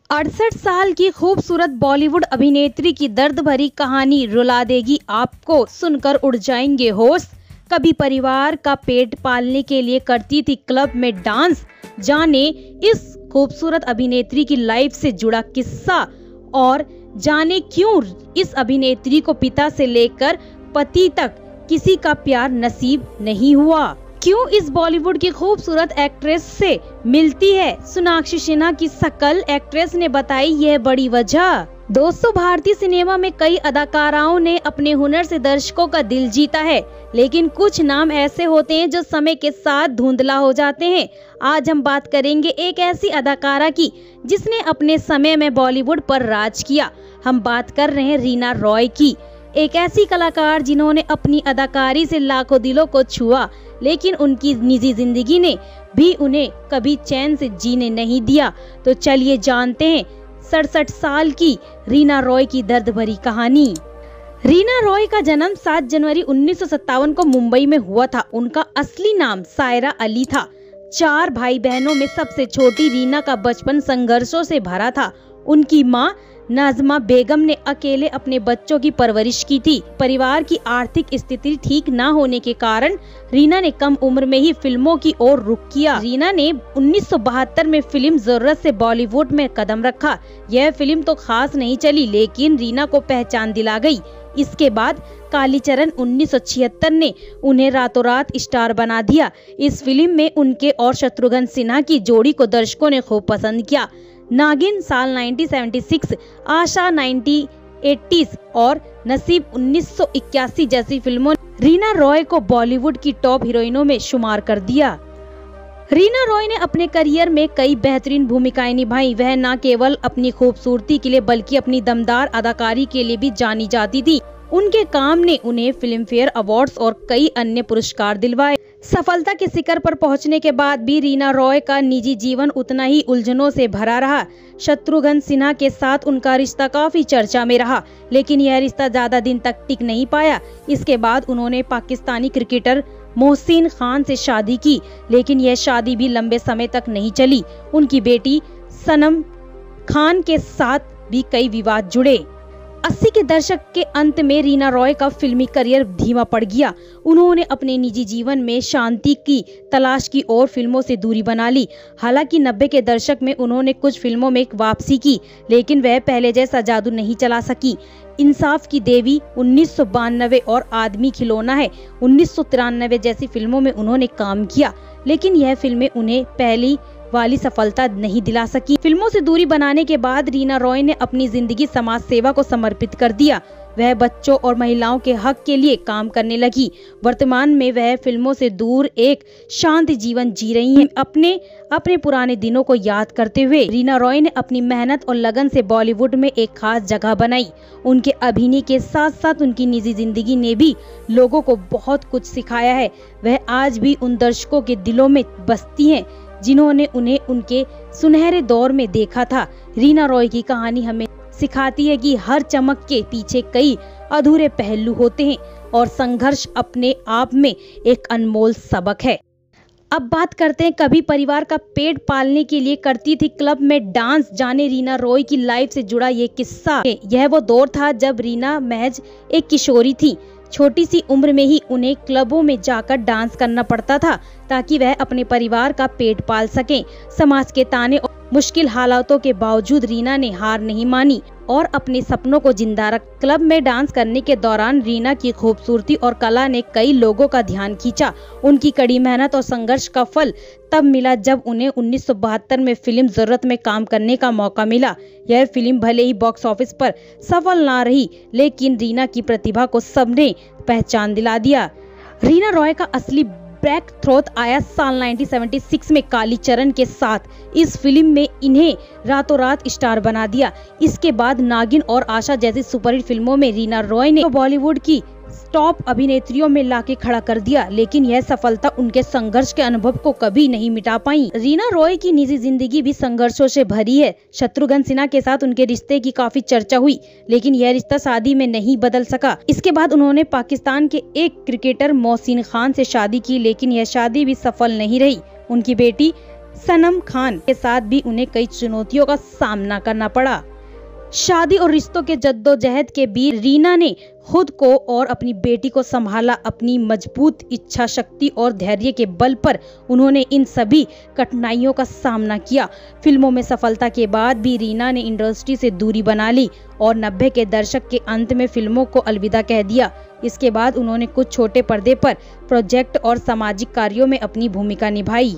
68 साल की खूबसूरत बॉलीवुड अभिनेत्री की दर्द भरी कहानी रुला देगी आपको, सुनकर उड़ जाएंगे होश। कभी परिवार का पेट पालने के लिए करती थी क्लब में डांस। जाने इस खूबसूरत अभिनेत्री की लाइफ से जुड़ा किस्सा और जाने क्यों इस अभिनेत्री को पिता से लेकर पति तक किसी का प्यार नसीब नहीं हुआ। क्यों इस बॉलीवुड की खूबसूरत एक्ट्रेस से मिलती है सोनाक्षी सिन्हा की शक्ल, एक्ट्रेस ने बताई यह बड़ी वजह। दोस्तों, भारतीय सिनेमा में कई अदाकाराओं ने अपने हुनर से दर्शकों का दिल जीता है, लेकिन कुछ नाम ऐसे होते हैं जो समय के साथ धुंधला हो जाते हैं। आज हम बात करेंगे एक ऐसी अदाकारा की जिसने अपने समय में बॉलीवुड पर राज किया। हम बात कर रहे हैं रीना रॉय की, एक ऐसी कलाकार जिन्होंने अपनी अदाकारी से लाखों दिलों को छुआ, लेकिन उनकी निजी जिंदगी ने भी उन्हें कभी चैन से जीने नहीं दिया। तो चलिए जानते हैं 67 साल की रीना रॉय की दर्द भरी कहानी। रीना रॉय का जन्म 7 जनवरी 1957 को मुंबई में हुआ था। उनका असली नाम सायरा अली था। 4 भाई बहनों में सबसे छोटी रीना का बचपन संघर्षों से भरा था। उनकी मां नाजमा बेगम ने अकेले अपने बच्चों की परवरिश की थी। परिवार की आर्थिक स्थिति ठीक न होने के कारण रीना ने कम उम्र में ही फिल्मों की ओर रुख किया। रीना ने 1972 में फिल्म जरूरत से बॉलीवुड में कदम रखा। यह फिल्म तो खास नहीं चली, लेकिन रीना को पहचान दिला गई। इसके बाद कालीचरण 1976 ने उन्हें रातों रात स्टार बना दिया। इस फिल्म में उनके और शत्रुघ्न सिन्हा की जोड़ी को दर्शकों ने खूब पसंद किया। नागिन साल 1976, आशा 1980 और नसीब 1981 जैसी फिल्मों ने रीना रॉय को बॉलीवुड की टॉप हीरोइनों में शुमार कर दिया। रीना रॉय ने अपने करियर में कई बेहतरीन भूमिकाएं निभाई। वह न केवल अपनी खूबसूरती के लिए बल्कि अपनी दमदार अदाकारी के लिए भी जानी जाती थी। उनके काम ने उन्हें फिल्म फेयर अवार्ड्स और कई अन्य पुरस्कार दिलवाए। सफलता के शिखर पर पहुंचने के बाद भी रीना रॉय का निजी जीवन उतना ही उलझनों से भरा रहा। शत्रुघ्न सिन्हा के साथ उनका रिश्ता काफी चर्चा में रहा, लेकिन यह रिश्ता ज्यादा दिन तक टिक नहीं पाया। इसके बाद उन्होंने पाकिस्तानी क्रिकेटर मोहसिन खान से शादी की, लेकिन यह शादी भी लंबे समय तक नहीं चली। उनकी बेटी सनम खान के साथ भी कई विवाद जुड़े। 80 के दशक के अंत में रीना रॉय का फिल्मी करियर धीमा पड़ गया। उन्होंने अपने निजी जीवन में शांति की तलाश की और फिल्मों से दूरी बना ली। हालांकि 90 के दशक में उन्होंने कुछ फिल्मों में एक वापसी की, लेकिन वह पहले जैसा जादू नहीं चला सकी। इंसाफ की देवी 1992 और आदमी खिलौना है 1993 जैसी फिल्मों में उन्होंने काम किया, लेकिन यह फिल्में उन्हें पहली वाली सफलता नहीं दिला सकी। फिल्मों से दूरी बनाने के बाद रीना रॉय ने अपनी जिंदगी समाज सेवा को समर्पित कर दिया। वह बच्चों और महिलाओं के हक के लिए काम करने लगी। वर्तमान में वह फिल्मों से दूर एक शांत जीवन जी रही हैं। अपने पुराने दिनों को याद करते हुए रीना रॉय ने अपनी मेहनत और लगन से बॉलीवुड में एक खास जगह बनाई। उनके अभिनय के साथ साथ उनकी निजी जिंदगी ने भी लोगों को बहुत कुछ सिखाया है। वह आज भी उन दर्शकों के दिलों में बसती हैं जिन्होंने उन्हें उनके सुनहरे दौर में देखा था। रीना रॉय की कहानी हमें सिखाती है कि हर चमक के पीछे कई अधूरे पहलू होते हैं और संघर्ष अपने आप में एक अनमोल सबक है। अब बात करते हैं कभी परिवार का पेट पालने के लिए करती थी क्लब में डांस। जाने रीना रॉय की लाइफ से जुड़ा ये किस्सा। यह वो दौर था जब रीना महज एक किशोरी थी। छोटी सी उम्र में ही उन्हें क्लबों में जाकर डांस करना पड़ता था ताकि वह अपने परिवार का पेट पाल सकें। समाज के ताने और मुश्किल हालातों के बावजूद रीना ने हार नहीं मानी और अपने सपनों को जिंदा रख क्लब में डांस करने के दौरान रीना की खूबसूरती और कला ने कई लोगों का ध्यान खींचा। उनकी कड़ी मेहनत और संघर्ष का फल तब मिला जब उन्हें 1972 में फिल्म जरूरत में काम करने का मौका मिला। यह फिल्म भले ही बॉक्स ऑफिस पर सफल ना रही, लेकिन रीना की प्रतिभा को सबने पहचान दिला दिया। रीना रॉय का असली ब्रेक थ्रू आया साल 1976 में कालीचरण के साथ। इस फिल्म में इन्हें रातों रात स्टार बना दिया। इसके बाद नागिन और आशा जैसी सुपरहिट फिल्मों में रीना रॉय ने बॉलीवुड की टॉप अभिनेत्रियों में लाके खड़ा कर दिया, लेकिन यह सफलता उनके संघर्ष के अनुभव को कभी नहीं मिटा पाई। रीना रॉय की निजी जिंदगी भी संघर्षों से भरी है। शत्रुघ्न सिन्हा के साथ उनके रिश्ते की काफी चर्चा हुई, लेकिन यह रिश्ता शादी में नहीं बदल सका। इसके बाद उन्होंने पाकिस्तान के एक क्रिकेटर मोहसिन खान से शादी की, लेकिन यह शादी भी सफल नहीं रही। उनकी बेटी सनम खान के साथ भी उन्हें कई चुनौतियों का सामना करना पड़ा। शादी और रिश्तों के जद्दोजहद के बीच रीना ने खुद को और अपनी बेटी को संभाला। अपनी मजबूत इच्छा शक्ति और धैर्य के बल पर उन्होंने इन सभी कठिनाइयों का सामना किया। फिल्मों में सफलता के बाद भी रीना ने इंडस्ट्री से दूरी बना ली और 90 के दशक के अंत में फिल्मों को अलविदा कह दिया। इसके बाद उन्होंने कुछ छोटे पर्दे पर प्रोजेक्ट और सामाजिक कार्यों में अपनी भूमिका निभाई।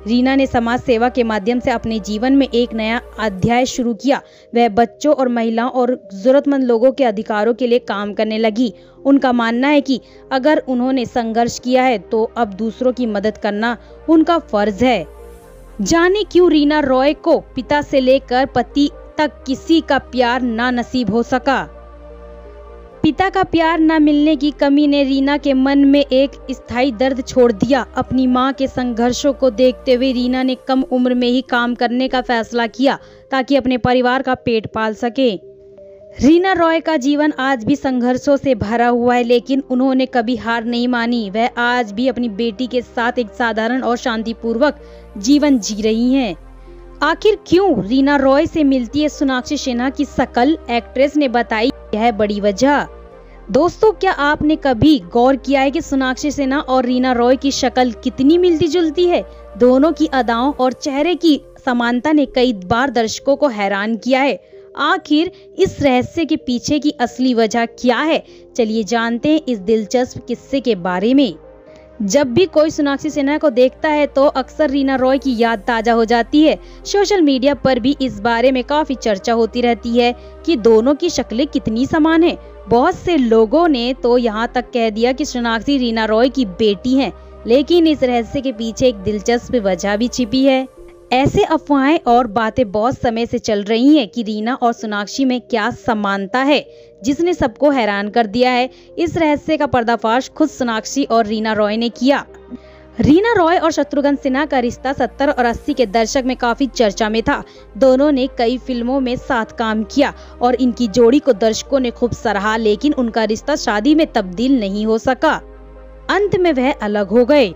रीना ने समाज सेवा के माध्यम से अपने जीवन में एक नया अध्याय शुरू किया। वह बच्चों और महिलाओं और जरूरतमंद लोगों के अधिकारों के लिए काम करने लगी। उनका मानना है कि अगर उन्होंने संघर्ष किया है तो अब दूसरों की मदद करना उनका फर्ज है। जाने क्यों रीना रॉय को पिता से लेकर पति तक किसी का प्यार ना नसीब हो सका। पिता का प्यार न मिलने की कमी ने रीना के मन में एक स्थायी दर्द छोड़ दिया। अपनी मां के संघर्षों को देखते हुए रीना ने कम उम्र में ही काम करने का फैसला किया ताकि अपने परिवार का पेट पाल सके। रीना रॉय का जीवन आज भी संघर्षों से भरा हुआ है, लेकिन उन्होंने कभी हार नहीं मानी। वह आज भी अपनी बेटी के साथ एक साधारण और शांतिपूर्वक जीवन जी रही हैं। आखिर क्यों रीना रॉय से मिलती है सोनाक्षी सिन्हा की शक्ल, एक्ट्रेस ने बताई यह बड़ी वजह। दोस्तों, क्या आपने कभी गौर किया है कि सोनाक्षी सिन्हा और रीना रॉय की शक्ल कितनी मिलती जुलती है। दोनों की अदाओं और चेहरे की समानता ने कई बार दर्शकों को हैरान किया है। आखिर इस रहस्य के पीछे की असली वजह क्या है, चलिए जानते हैं इस दिलचस्प किस्से के बारे में। जब भी कोई सोनाक्षी सिन्हा को देखता है तो अक्सर रीना रॉय की याद ताजा हो जाती है। सोशल मीडिया पर भी इस बारे में काफी चर्चा होती रहती है कि दोनों की शक्लें कितनी समान हैं। बहुत से लोगों ने तो यहाँ तक कह दिया कि सोनाक्षी रीना रॉय की बेटी हैं, लेकिन इस रहस्य के पीछे एक दिलचस्प वजह भी छिपी है। ऐसे अफवाहें और बातें बहुत समय से चल रही हैं कि रीना और सोनाक्षी में क्या समानता है, जिसने सबको हैरान कर दिया है। इस रहस्य का पर्दाफाश खुद सोनाक्षी और रीना रॉय ने किया। रीना रॉय और शत्रुघ्न सिन्हा का रिश्ता 70 और 80 के दशक में काफी चर्चा में था। दोनों ने कई फिल्मों में साथ काम किया और इनकी जोड़ी को दर्शकों ने खूब सराहा, लेकिन उनका रिश्ता शादी में तब्दील नहीं हो सका। अंत में वह अलग हो गए।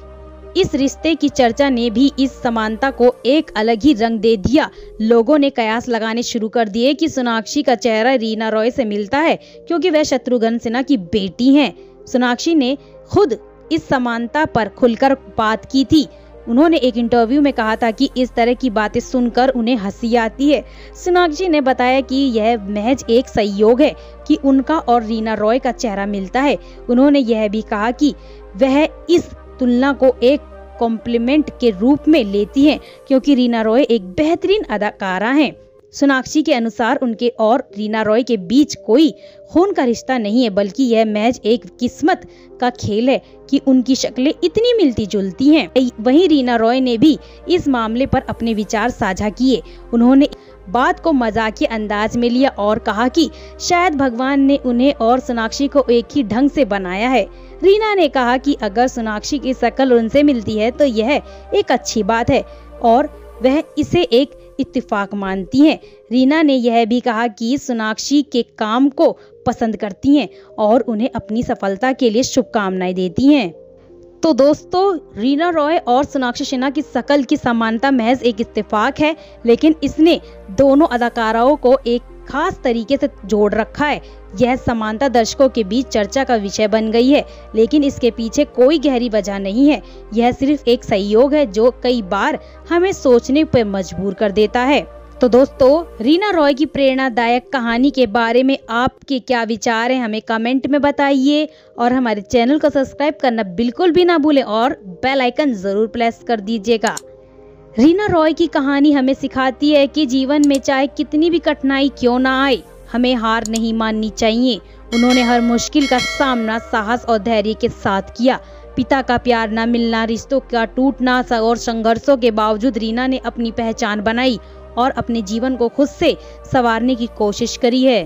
इस रिश्ते की चर्चा ने भी इस समानता को एक अलग ही रंग दे दिया। लोगों ने कयास लगाने शुरू कर दिए कि सोनाक्षी का चेहरा रीना रॉय से मिलता है क्योंकि वह शत्रुघ्न सिन्हा की बेटी हैं। सोनाक्षी ने खुद इस समानता पर खुलकर बात की थी। उन्होंने एक इंटरव्यू में कहा था कि इस तरह की बातें सुनकर उन्हें हंसी आती है। सोनाक्षी ने बताया कि यह महज एक संयोग है कि उनका और रीना रॉय का चेहरा मिलता है। उन्होंने यह भी कहा कि वह इस तुलना को एक कॉम्प्लीमेंट के रूप में लेती हैं क्योंकि रीना रॉय एक बेहतरीन अदाकारा हैं। सोनाक्षी के अनुसार उनके और रीना रॉय के बीच कोई खून का रिश्ता नहीं है, बल्कि यह महज एक किस्मत का खेल है कि उनकी शक्लें इतनी मिलती जुलती हैं। वहीं रीना रॉय ने भी इस मामले पर अपने विचार साझा किए। उन्होंने बात को मजाकिया अंदाज में लिया और कहा कि शायद भगवान ने उन्हें और सोनाक्षी को एक ही ढंग से बनाया है। रीना ने कहा कि अगर सोनाक्षी की शक्ल उनसे मिलती है तो यह एक अच्छी बात है और वह इसे एक इत्तेफाक मानती हैं। रीना ने यह भी कहा कि सोनाक्षी के काम को पसंद करती हैं और उन्हें अपनी सफलता के लिए शुभकामनाएं देती हैं। तो दोस्तों, रीना रॉय और सोनाक्षी सिन्हा की शक्ल की समानता महज एक इत्तेफाक है, लेकिन इसने दोनों अदाकाराओं को एक खास तरीके से जोड़ रखा है। यह समानता दर्शकों के बीच चर्चा का विषय बन गई है, लेकिन इसके पीछे कोई गहरी वजह नहीं है। यह सिर्फ एक संयोग है जो कई बार हमें सोचने पर मजबूर कर देता है। तो दोस्तों, रीना रॉय की प्रेरणादायक कहानी के बारे में आपके क्या विचार हैं, हमें कमेंट में बताइए और हमारे चैनल को सब्सक्राइब करना बिल्कुल भी ना भूलें और बेल आइकन जरूर प्रेस कर दीजिएगा। रीना रॉय की कहानी हमें सिखाती है कि जीवन में चाहे कितनी भी कठिनाई क्यों ना आए, हमें हार नहीं माननी चाहिए। उन्होंने हर मुश्किल का सामना साहस और धैर्य के साथ किया। पिता का प्यार न मिलना, रिश्तों का टूटना और संघर्षों के बावजूद रीना ने अपनी पहचान बनाई और अपने जीवन को खुद से संवारने की कोशिश करी है।